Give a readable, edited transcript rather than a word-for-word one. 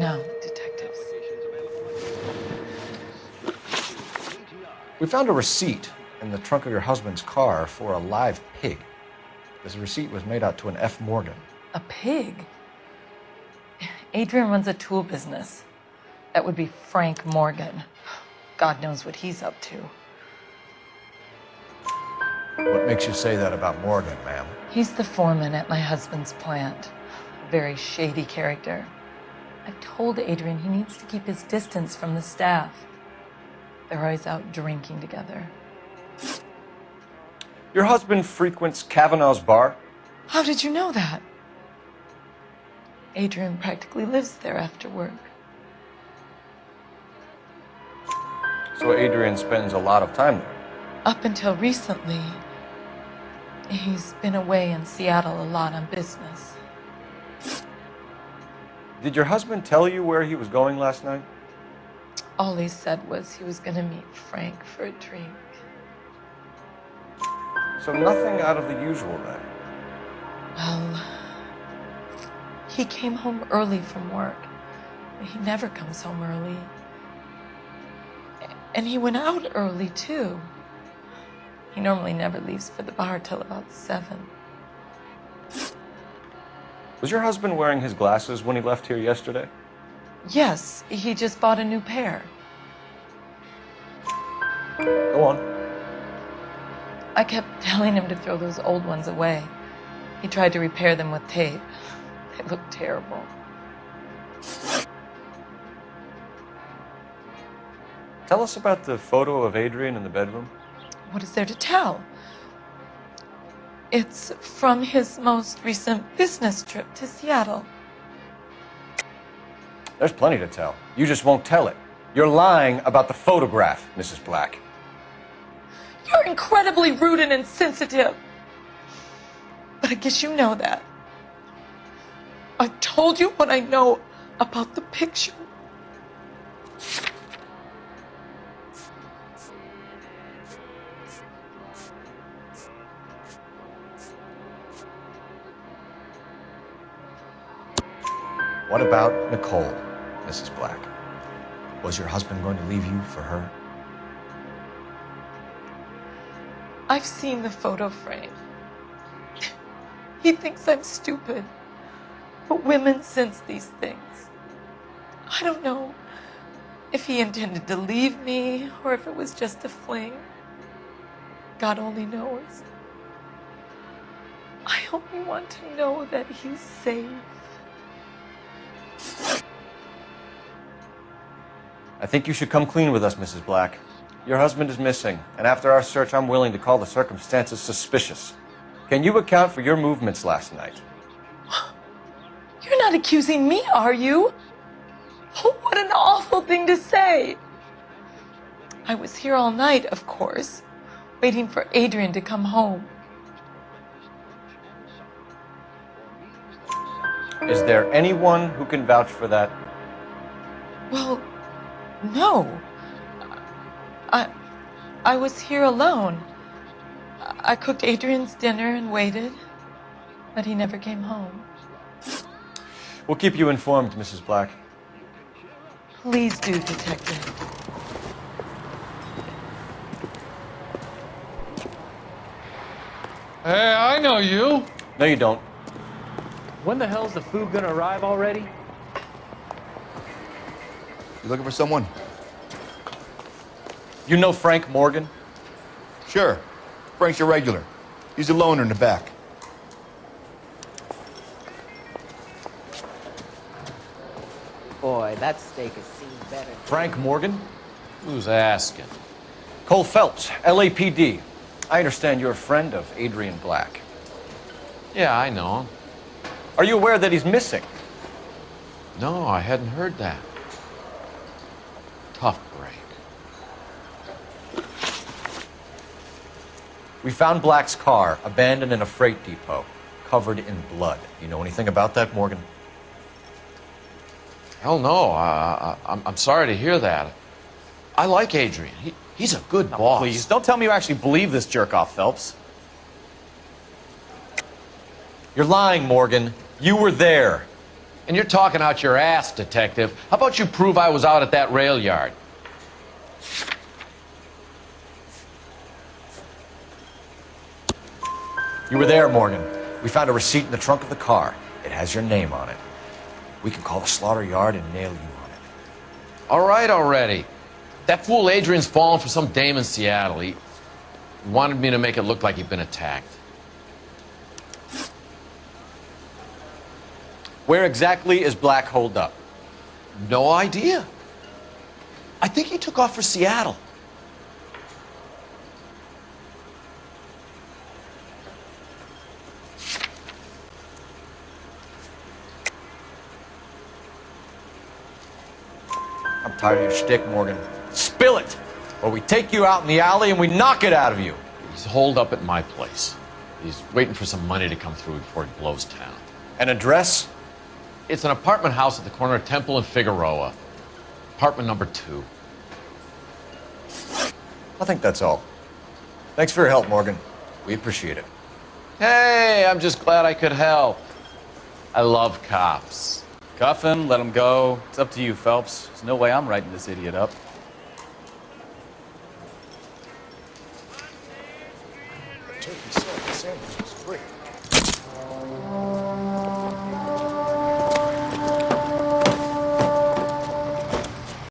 now, detectives. We found a receipt in the trunk of your husband's car for a live pig. This receipt was made out to an F. Morgan. A pig? Adrian runs a tool business. That would be Frank Morgan. God knows what he's up to. What makes you say that about Morgan, ma'am? He's the foreman at my husband's plant. A very shady character. I've told Adrian he needs to keep his distance from the staff. They're always out drinking together. Your husband frequents Kavanaugh's bar? How did you know that? Adrian practically lives there after work. So Adrian spends a lot of time there? Up until recently, he's been away in Seattle a lot on business. Did your husband tell you where he was going last night? All he said was he was going to meet Frank for a drink. So nothing out of the usual then? Well, he came home early from work. He never comes home early. And he went out early, too. He normally never leaves for the bar till about 7. Was your husband wearing his glasses when he left here yesterday? Yes, he just bought a new pair. Go on. I kept telling him to throw those old ones away. He tried to repair them with tape. They looked terrible. Tell us about the photo of Adrian in the bedroom. What is there to tell? It's from his most recent business trip to Seattle. There's plenty to tell. You just won't tell it. You're lying about the photograph, Mrs. Black. You're incredibly rude and insensitive. But I guess you know that. I told you what I know about the picture. What about Nicole, Mrs. Black? Was your husband going to leave you for her? I've seen the photo frame. He thinks I'm stupid. But women sense these things. I don't know if he intended to leave me or if it was just a fling. God only knows. I only want to know that he's safe. I think you should come clean with us, Mrs. Black. Your husband is missing, and after our search, I'm willing to call the circumstances suspicious. Can you account for your movements last night? You're not accusing me, are you? Oh, what an awful thing to say. I was here all night, of course, waiting for Adrian to come home. Is there anyone who can vouch for that? Well, no. I was here alone. I cooked Adrian's dinner and waited, but he never came home. We'll keep you informed, Mrs. Black. Please do, Detective. Hey, I know you. No, you don't. When the hell's the food gonna arrive already? You looking for someone? You know Frank Morgan? Sure. Frank's your regular. He's a loner in the back. Boy, that steak has seen better. Frank Morgan? Who's asking? Cole Phelps, LAPD. I understand you're a friend of Adrian Black. Yeah, I know him. Are you aware that he's missing? No, I hadn't heard that. Tough break. We found Black's car abandoned in a freight depot, covered in blood. You know anything about that, Morgan? Hell no. I'm sorry to hear that. I like Adrian. He's a good boss. Please, don't tell me you actually believe this jerk-off, Phelps. You're lying, Morgan. You were there. And you're talking out your ass, detective. How about you prove I was out at that rail yard? You were there, Morgan. We found a receipt in the trunk of the car. It has your name on it. We can call the slaughter yard and nail you on it. All right already. That fool Adrian's fallen for some dame in Seattle. He wanted me to make it look like he'd been attacked. Where exactly is Black holed up? No idea. I think he took off for Seattle. I'm tired of your shtick, Morgan. Spill it! Or we take you out in the alley and we knock it out of you. He's holed up at my place. He's waiting for some money to come through before he blows town. An address? It's an apartment house at the corner of Temple and Figueroa. Apartment number 2. I think that's all. Thanks for your help, Morgan. We appreciate it. Hey, I'm just glad I could help. I love cops. Cuff him, let him go. It's up to you, Phelps. There's no way I'm writing this idiot up. Turkey sandwich was great.